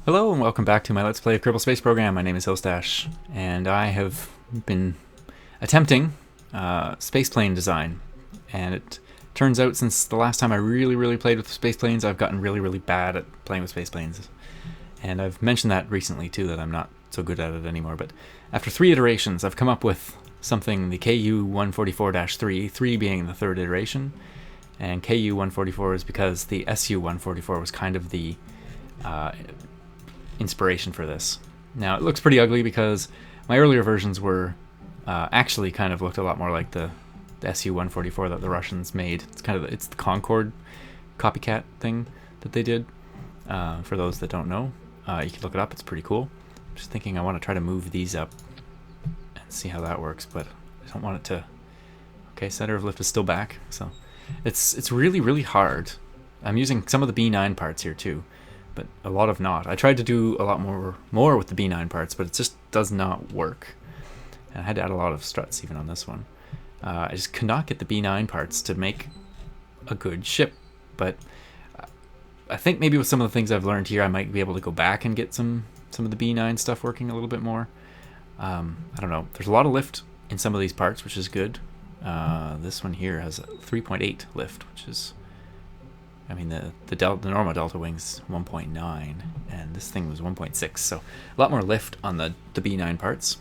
Hello and welcome back to my Let's Play of Kerbal Space Program. My name is Hillstash, and I have been attempting Spaceplane design. And it turns out since the last time I really played with Spaceplanes, I've gotten really bad at playing with Spaceplanes. And I've mentioned that recently too, that I'm not so good at it anymore. But after 3 iterations, I've come up with something, the KU-144-3, 3 being the 3rd iteration. And KU-144 is because the SU-144 was kind of the inspiration for this. Now it looks pretty ugly because my earlier versions were actually kind of looked a lot more like the SU-144 that the Russians made. It's the Concorde copycat thing that they did. For those that don't know, you can look it up. It's pretty cool. I'm just thinking I want to try to move these up and see how that works, but I don't want it to. Okay, center of lift is still back, so it's really hard. I'm using some of the B9 parts here too, but a lot of not. I tried to do a lot more with the B9 parts, but it just does not work. And I had to add a lot of struts even on this one. I just could not get the B9 parts to make a good ship, but I think maybe with some of the things I've learned here, I might be able to go back and get some of the B9 stuff working a little bit more. I don't know. There's a lot of lift in some of these parts, which is good. This one here has a 3.8 lift, which is, I mean, the normal delta wing's 1.9, and this thing was 1.6, so a lot more lift on the B9 parts.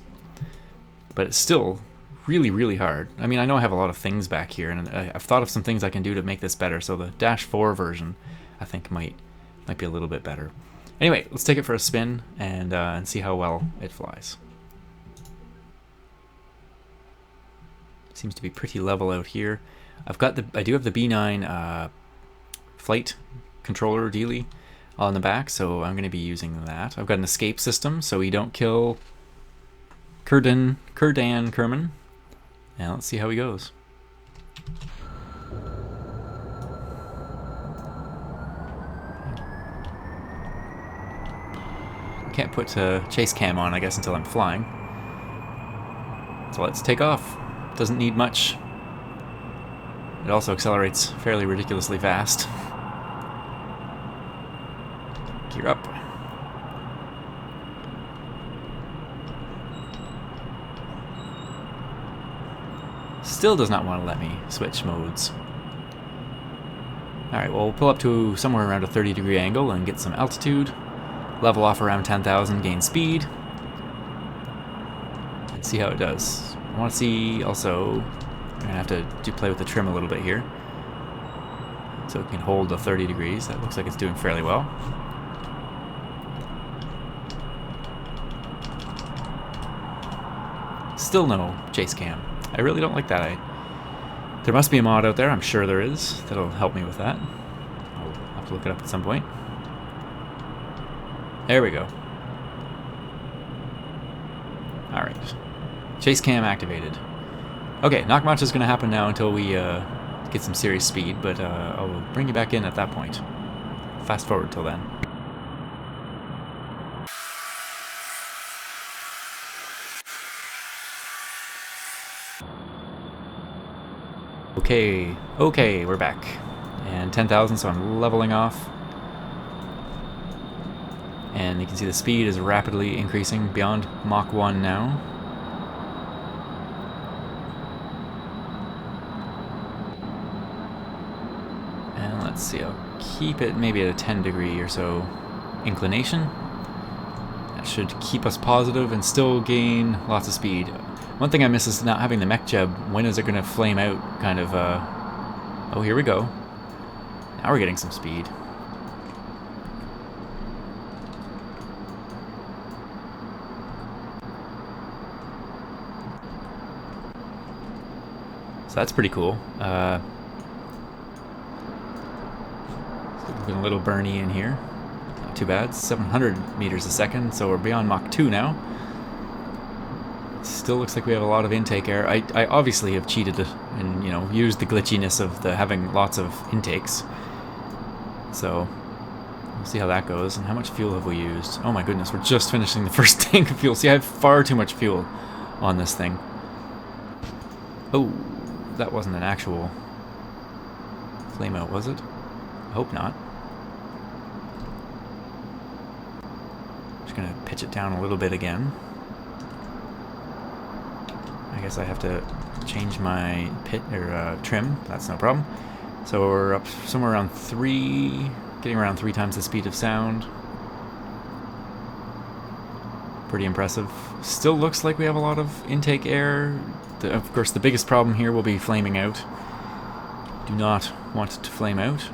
But it's still really hard. I mean, I know I have a lot of things back here, and I've thought of some things I can do to make this better, so the -4 version, I think, might be a little bit better. Anyway, let's take it for a spin and see how well it flies. Seems to be pretty level out here. I do have the B9 flight controller dealy on the back, so I'm going to be using that. I've got an escape system so we don't kill Kerman. And let's see how he goes. Can't put chase cam on, I guess, until I'm flying. So let's take off. Doesn't need much. It also accelerates fairly ridiculously fast. Gear up. Still does not want to let me switch modes. Alright, well, we'll pull up to somewhere around a 30-degree angle and get some altitude. Level off around 10,000, gain speed. And see how it does. I want to see also, I'm going to have to play with the trim a little bit here. So it can hold the 30 degrees. That looks like it's doing fairly well. Still no chase cam. I really don't like that. There must be a mod out there, I'm sure there is, that'll help me with that. I'll have to look it up at some point. There we go. Alright. Chase cam activated. Okay, not much is going to happen now until we get some serious speed, but I'll bring you back in at that point. Fast forward till then. Okay, we're back. And 10,000, so I'm leveling off. And you can see the speed is rapidly increasing beyond Mach 1 now. And let's see, I'll keep it maybe at a 10-degree or so inclination. That should keep us positive and still gain lots of speed. One thing I miss is not having the mech jeb. When is it going to flame out? Kind of, oh, here we go. Now we're getting some speed. So that's pretty cool. Looking a little burny in here. Not too bad. 700 meters a second, so we're beyond Mach 2 now. Still looks like we have a lot of intake air. I obviously have cheated and, you know, used the glitchiness of having lots of intakes. So we'll see how that goes. And how much fuel have we used? Oh my goodness, we're just finishing the first tank of fuel. See, I have far too much fuel on this thing. Oh, that wasn't an actual flame out, was it? I hope not. Just gonna pitch it down a little bit again. I guess I have to change my trim. That's no problem. So we're up somewhere around 3, getting around 3 times the speed of sound. Pretty impressive. Still looks like we have a lot of intake air. Of course, the biggest problem here will be flaming out. Do not want it to flame out.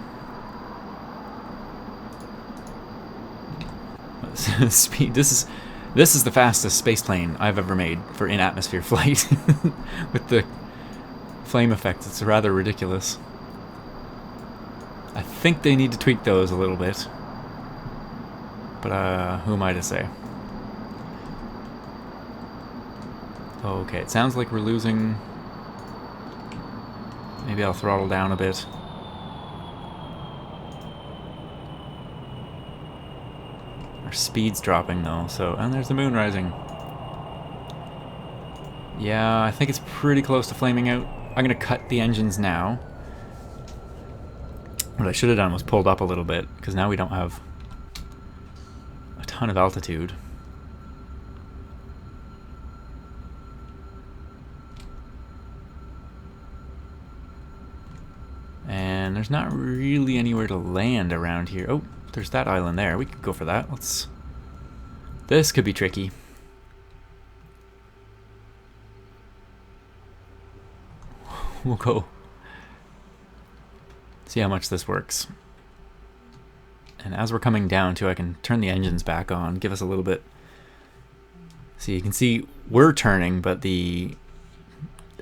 Speed. This is the fastest spaceplane I've ever made for in-atmosphere flight. With the flame effect, it's rather ridiculous. I think they need to tweak those a little bit. But who am I to say? Okay, it sounds like we're losing. Maybe I'll throttle down a bit. Our speed's dropping though, so... And there's the moon rising. Yeah, I think it's pretty close to flaming out. I'm gonna cut the engines now. What I should have done was pulled up a little bit, because now we don't have a ton of altitude. And there's not really anywhere to land around here. Oh, there's that island there. We could go for that. This could be tricky. We'll go see how much this works. And as we're coming down too, I can turn the engines back on, give us a little bit. So you can see we're turning, but the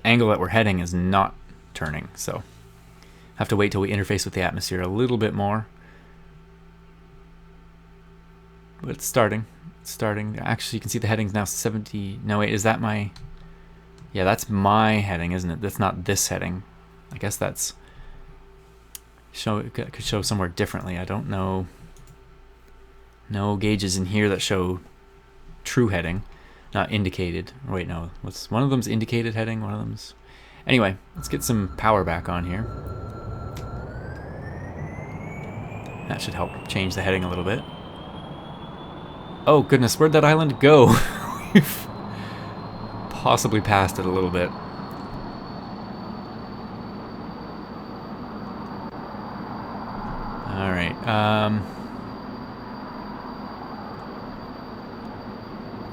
angle that we're heading is not turning. So have to wait till we interface with the atmosphere a little bit more. But it's starting. It's starting. Actually, you can see the heading's now 70. No, wait, is that my... Yeah, that's my heading, isn't it? That's not this heading. I guess that's... It could show somewhere differently. I don't know. No gauges in here that show true heading. Not indicated. Or wait, no. One of them's indicated heading, one of them's... Anyway, let's get some power back on here. That should help change the heading a little bit. Oh goodness, where'd that island go? We've possibly passed it a little bit. Alright,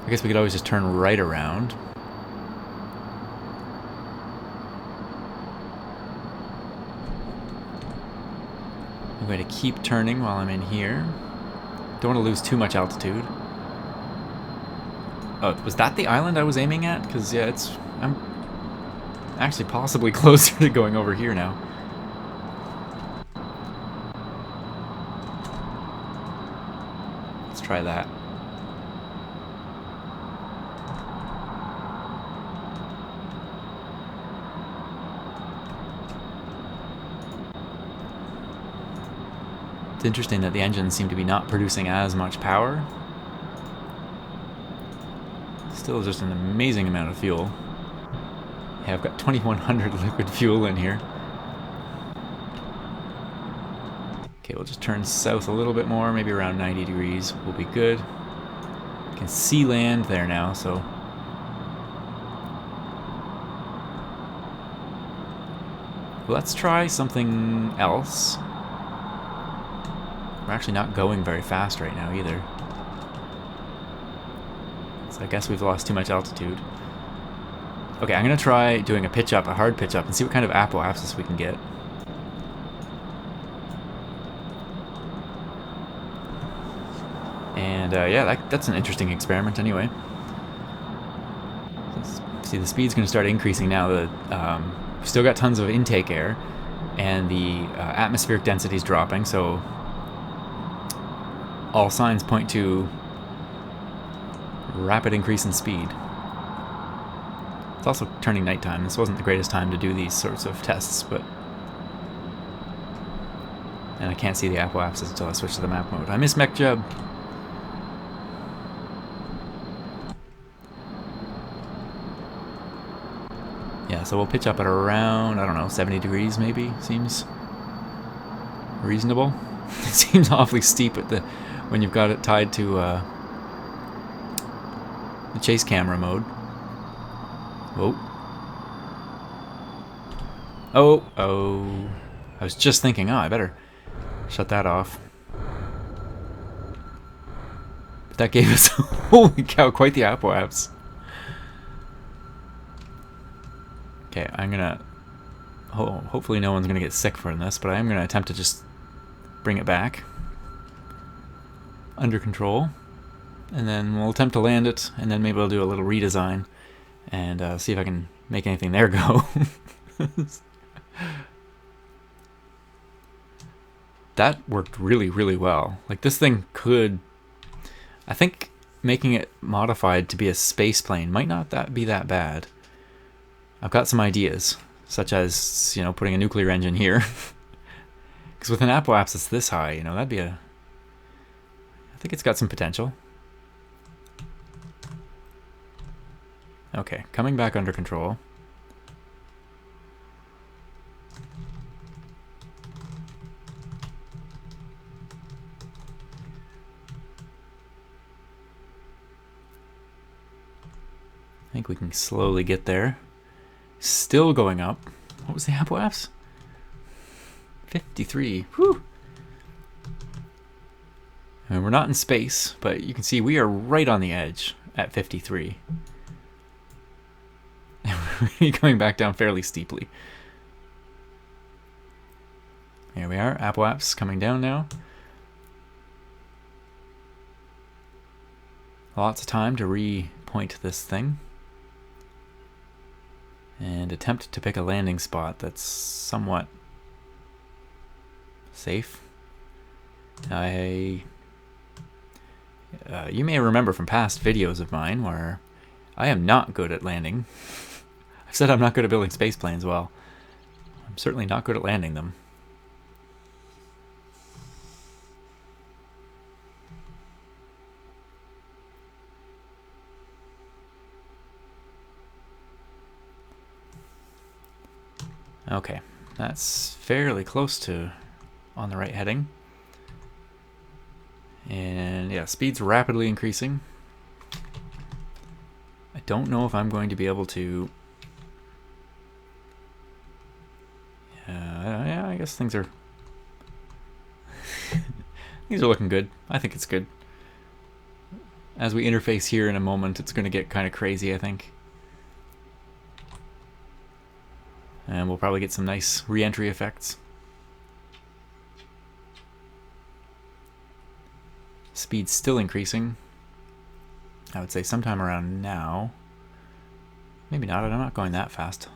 I guess we could always just turn right around. I'm going to keep turning while I'm in here. Don't want to lose too much altitude. Oh, was that the island I was aiming at? Because, yeah, I'm actually possibly closer to going over here now. Let's try that. It's interesting that the engines seem to be not producing as much power. Still just an amazing amount of fuel. Yeah, I've got 2100 liquid fuel in here. Okay, we'll just turn south a little bit more, maybe around 90 degrees will be good. I can see land there now, so... Let's try something else. We're actually not going very fast right now either. So I guess we've lost too much altitude. Okay, I'm gonna try doing a pitch up, a hard pitch up, and see what kind of apoapsis we can get. And yeah, that's an interesting experiment anyway. See, the speed's gonna start increasing now. We've still got tons of intake air, and the atmospheric density is dropping, so all signs point to rapid increase in speed. It's also turning nighttime. This wasn't the greatest time to do these sorts of tests, but... And I can't see the apoapsis until I switch to the map mode. I miss MechJub. Yeah, so we'll pitch up at around, I don't know, 70 degrees maybe. Seems reasonable. It seems awfully steep at when you've got it tied to the chase camera mode. Whoa. Oh. I was just thinking, I better shut that off. But that gave us, holy cow, quite the apoapse. Okay, I'm gonna, hopefully no one's gonna get sick from this, but I am gonna attempt to just bring it back under control, and then we'll attempt to land it, and then maybe I'll do a little redesign and see if I can make anything there go. That worked really, really well. Like, this thing could, I think making it modified to be a space plane might not be that bad. I've got some ideas, such as, you know, putting a nuclear engine here. Because with an apoapse that's this high, you know, that'd be a, I think it's got some potential. Okay, coming back under control. I think we can slowly get there. Still going up. What was the apoapse? 53. Whew. I mean, we're not in space, but you can see we are right on the edge at 53. We're coming back down fairly steeply. Here we are, apoapse coming down now. Lots of time to re-point this thing. And attempt to pick a landing spot that's somewhat safe. You may remember from past videos of mine where I am not good at landing. I've said I'm not good at building space planes. Well, I'm certainly not good at landing them. Okay, that's fairly close to on the right heading. And yeah, speed's rapidly increasing. I don't know if I'm going to be able to... yeah, I guess things are... things are looking good. I think it's good. As we interface here in a moment, it's going to get kind of crazy, I think. And we'll probably get some nice re-entry effects. Speed's still increasing. I would say sometime around now. Maybe not, I'm not going that fast.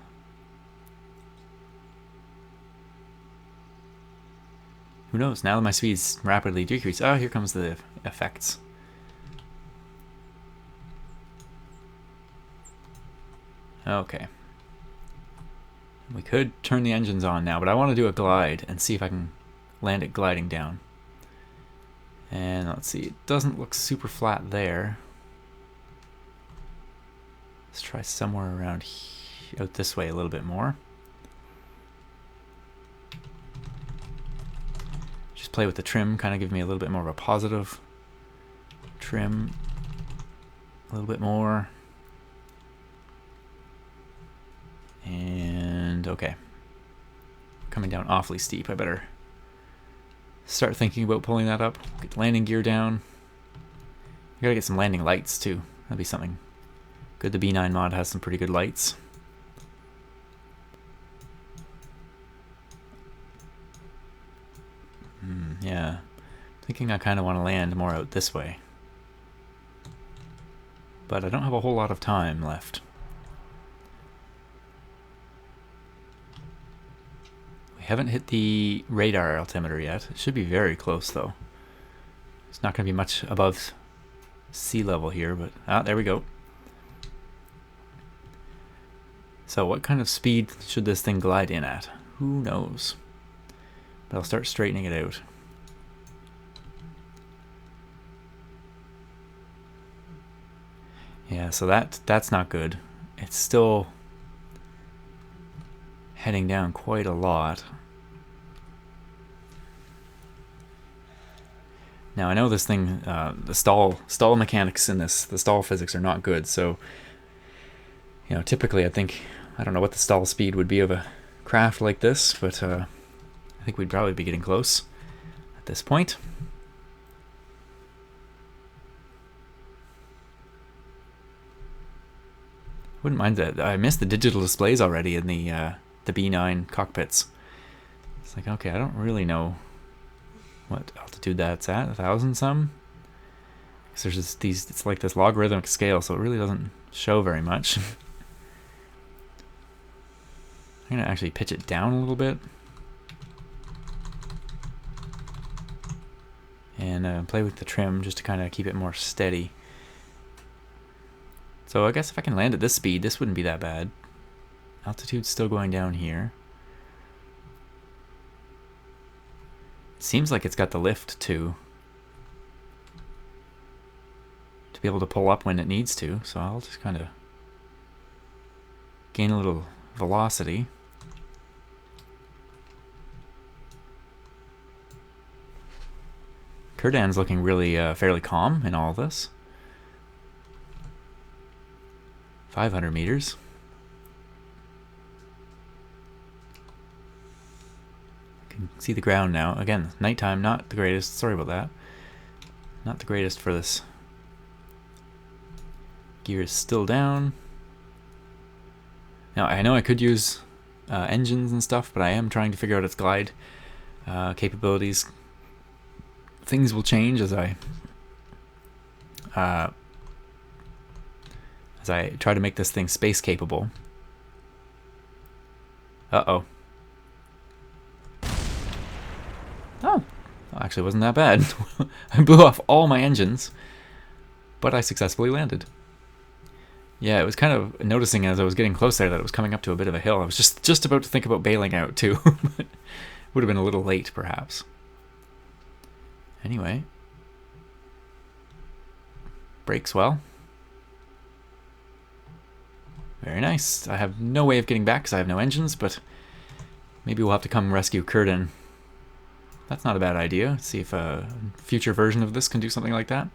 Who knows, now that my speed's rapidly decreased. Oh, here comes the effects. Okay. We could turn the engines on now, but I want to do a glide and see if I can land it gliding down. And let's see, it doesn't look super flat there. Let's try somewhere around out this way a little bit more. Just play with the trim, kind of give me a little bit more of a positive trim. A little bit more. And okay, coming down awfully steep. I better start thinking about pulling that up. Get the landing gear down. I gotta get some landing lights too. That'd be something good. The B9 mod has some pretty good lights. Yeah, thinking I kind of want to land more out this way, but I don't have a whole lot of time left. Haven't hit the radar altimeter yet. It should be very close though. It's not going to be much above sea level here, but there we go. So what kind of speed should this thing glide in at? Who knows? But I'll start straightening it out. Yeah, so that's not good. It's still heading down quite a lot. Now I know this thing, the stall mechanics in this, the stall physics are not good. So, you know, typically I don't know what the stall speed would be of a craft like this, but I think we'd probably be getting close at this point. Wouldn't mind that. I missed the digital displays already in the B9 cockpits. It's like, okay, I don't really know what altitude that's at, 1,000 some. Because there's just these, it's like this logarithmic scale, so it really doesn't show very much. I'm gonna actually pitch it down a little bit. And play with the trim just to kind of keep it more steady. So I guess if I can land at this speed, this wouldn't be that bad. Altitude's still going down here. Seems like it's got the lift too, to be able to pull up when it needs to, so I'll just kind of gain a little velocity. Kurdan's looking really fairly calm in all of this. 500 meters. See the ground now. Again, nighttime, not the greatest. Sorry about that. Not the greatest for this. Gear is still down. Now, I know I could use engines and stuff, but I am trying to figure out its glide capabilities. Things will change as I try to make this thing space capable. Uh-oh. Oh, actually wasn't that bad. I blew off all my engines, but I successfully landed. Yeah, it was kind of noticing as I was getting close there that it was coming up to a bit of a hill. I was just about to think about bailing out too. But would have been a little late, perhaps. Anyway. Brakes well. Very nice. I have no way of getting back because I have no engines, but maybe we'll have to come rescue Kurdan. That's not a bad idea. Let's see if a future version of this can do something like that.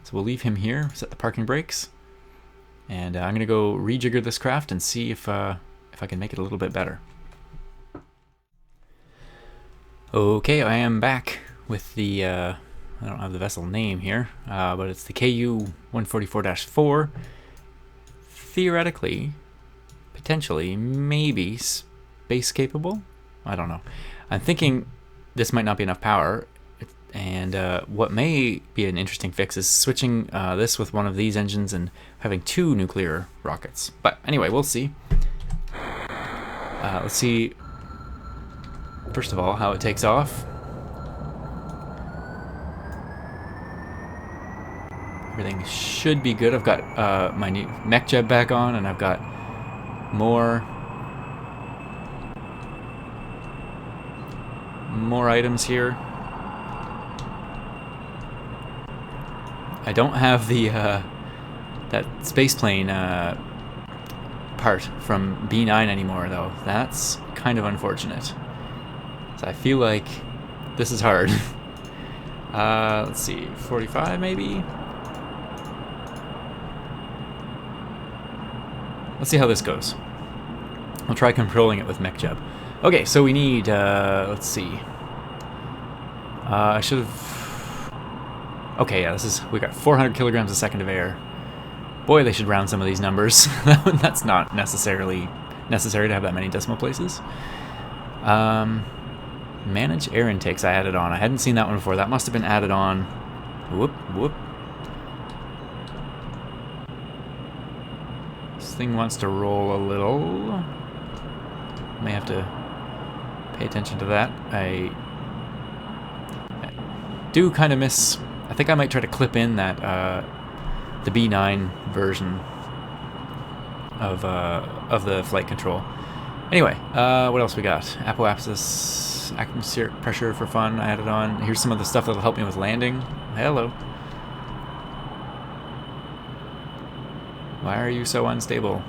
So we'll leave him here, set the parking brakes, and I'm gonna go rejigger this craft and see if I can make it a little bit better. Okay, I am back with the I don't have the vessel name here, but it's the KU 144-4. Theoretically, potentially, maybe space capable. I don't know. I'm thinking this might not be enough power, and what may be an interesting fix is switching this with one of these engines and having 2 nuclear rockets. But anyway, we'll see. Let's see, first of all, how it takes off. Everything should be good. I've got my new mech jet back on, and I've got more items here. I don't have the that Spaceplane part from B9 anymore, though. That's kind of unfortunate. So I feel like this is hard. Let's see, 45 maybe? Let's see how this goes. I'll try controlling it with MechJeb. Okay, so we need, let's see. I should have... Okay, yeah, we got 400 kilograms a second of air. Boy, they should round some of these numbers. That's not necessarily necessary to have that many decimal places. Manage air intakes I added on. I hadn't seen that one before. That must have been added on. Whoop, whoop. This thing wants to roll a little. May have to pay attention to that. I do kind of miss... I think I might try to clip in that the B9 version of the flight control. Anyway, what else we got? Apoapsis, atmospheric pressure for fun. I added on. Here's some of the stuff that'll help me with landing. Hello. Why are you so unstable?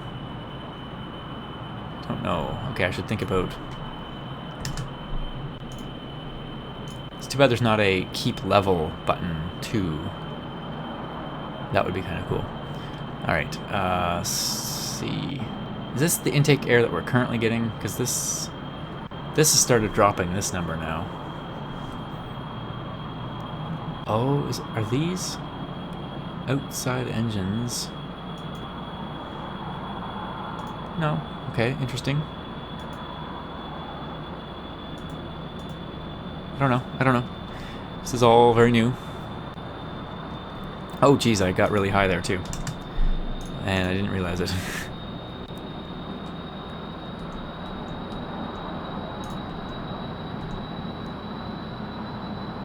Don't know. Okay, I should think about... It's Too bad there's not a keep level button too. That would be kind of cool. Alright, let's see. Is this the intake air that we're currently getting? Because this has started dropping this number now. Oh, are these outside engines? No. Okay, interesting. I don't know. This is all very new. Oh, geez, I got really high there, too. And I didn't realize it.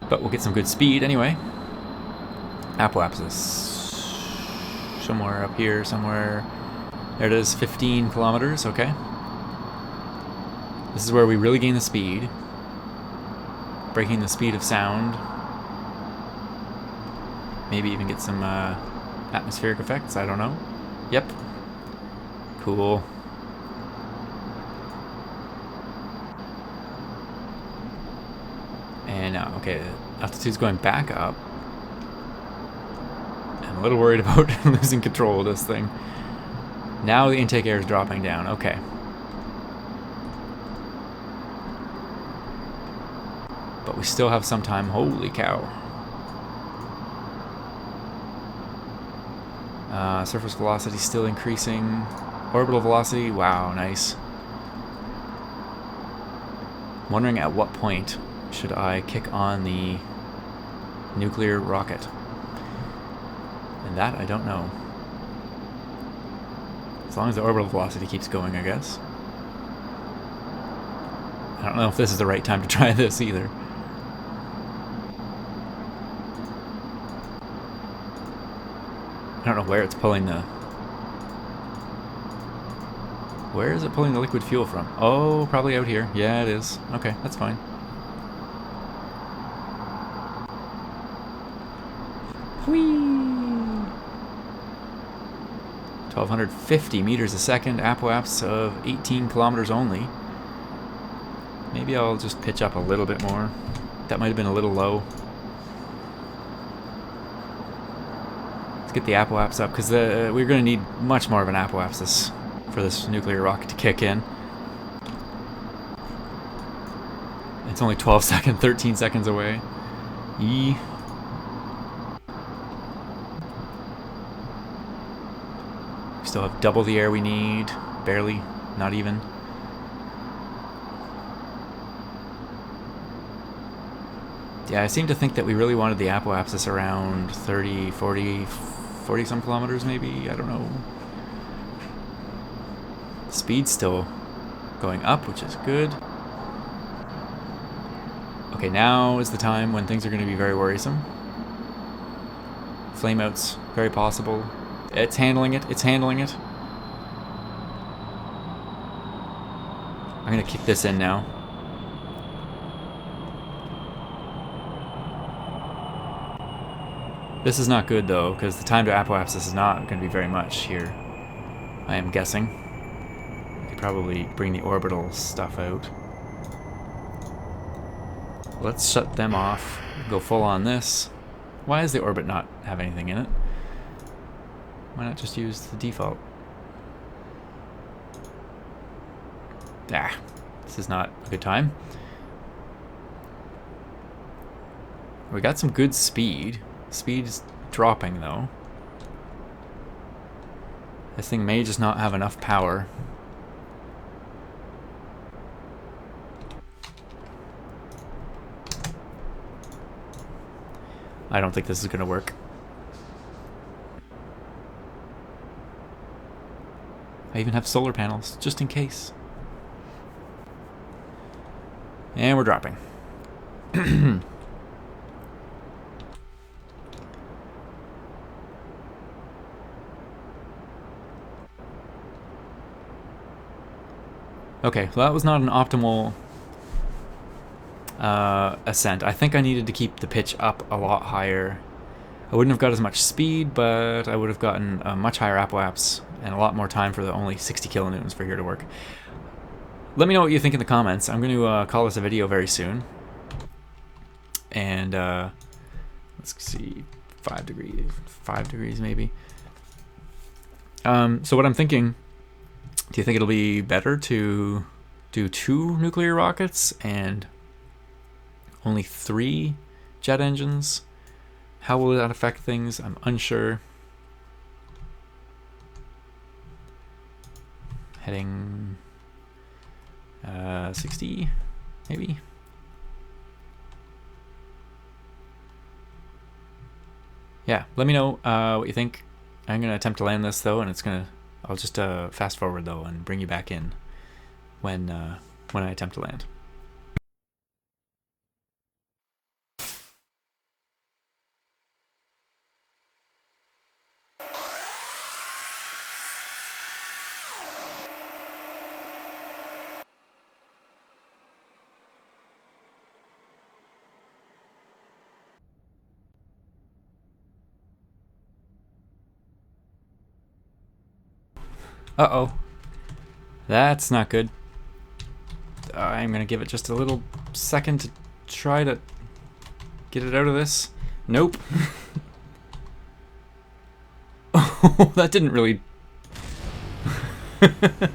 But we'll get some good speed anyway. Apoapsis. Somewhere up here, somewhere. There it is, 15 kilometers, okay. This is where we really gain the speed. Breaking the speed of sound. Maybe even get some atmospheric effects, I don't know. Yep. Cool. And now, okay, altitude's going back up. I'm a little worried about losing control of this thing. Now the intake air is dropping down, okay. But we still have some time. Holy cow. Surface velocity still increasing. Orbital velocity, wow, nice. Wondering at what point should I kick on the nuclear rocket. And that I don't know. As long as the orbital velocity keeps going, I guess. I don't know if this is the right time to try this either. I don't know where it's pulling the... Where is it pulling the liquid fuel from? Oh, probably out here. Yeah, it is. Okay, that's fine. Whee! 1,250 meters a second, apoaps of 18 kilometers only. Maybe I'll just pitch up a little bit more. That might have been a little low. Get the apoaps up, because we're going to need much more of an apoapsis for this nuclear rocket to kick in. It's only 13 seconds away. We still have double the air we need. Barely, not even. Yeah, I seem to think that we really wanted the apoapsis around 30, 40 some kilometers maybe, I don't know. Speed's still going up, which is good. Okay, now is the time when things are going to be very worrisome. Flameouts, very possible. It's handling it, it's handling it. I'm going to kick this in now. This is not good though, because the time to apoapsis is not going to be very much here, I am guessing. I could probably bring the orbital stuff out. Let's shut them off, go full on this. Why does the orbit not have anything in it? Why not just use the default? Ah, this is not a good time. We got some good speed. Speed is dropping though. This thing may just not have enough power. I don't think this is going to work. I even have solar panels, just in case. And we're dropping. Okay, well that was not an optimal ascent. I think I needed to keep the pitch up a lot higher. I wouldn't have got as much speed, but I would have gotten a much higher apoaps and a lot more time for the only 60 kilonewtons for here to work. Let me know what you think in the comments. I'm going to call this a video very soon. and let's see, 5 degrees maybe. So what I'm thinking, do you think it'll be better to do 2 nuclear rockets and only 3 jet engines? How will that affect things? I'm unsure. Heading 60, maybe. Yeah, let me know what you think. I'm gonna attempt to land this though, and I'll just fast forward though and bring you back in when I attempt to land. Uh-oh. That's not good. I'm gonna give it just a little second to try to get it out of this. Nope. Oh, that didn't really... that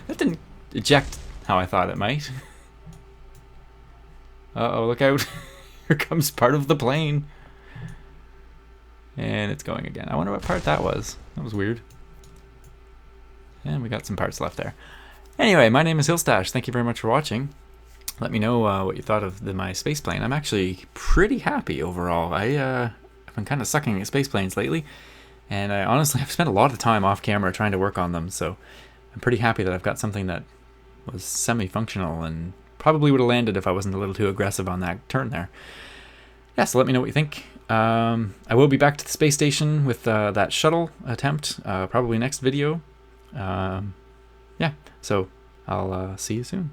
didn't eject how I thought it might. Uh-oh, look out. Here comes part of the plane. And it's going again. I wonder what part that was. That was weird. And we got some parts left there. Anyway, my name is Hillstash. Thank you very much for watching. Let me know what you thought of my space plane. I'm actually pretty happy overall. I've been kind of sucking at space planes lately, and I honestly have spent a lot of time off camera trying to work on them, so I'm pretty happy that I've got something that was semi-functional and probably would have landed if I wasn't a little too aggressive on that turn there. Yeah, so let me know what you think. I will be back to the space station with that shuttle attempt, probably next video. Yeah, so I'll see you soon.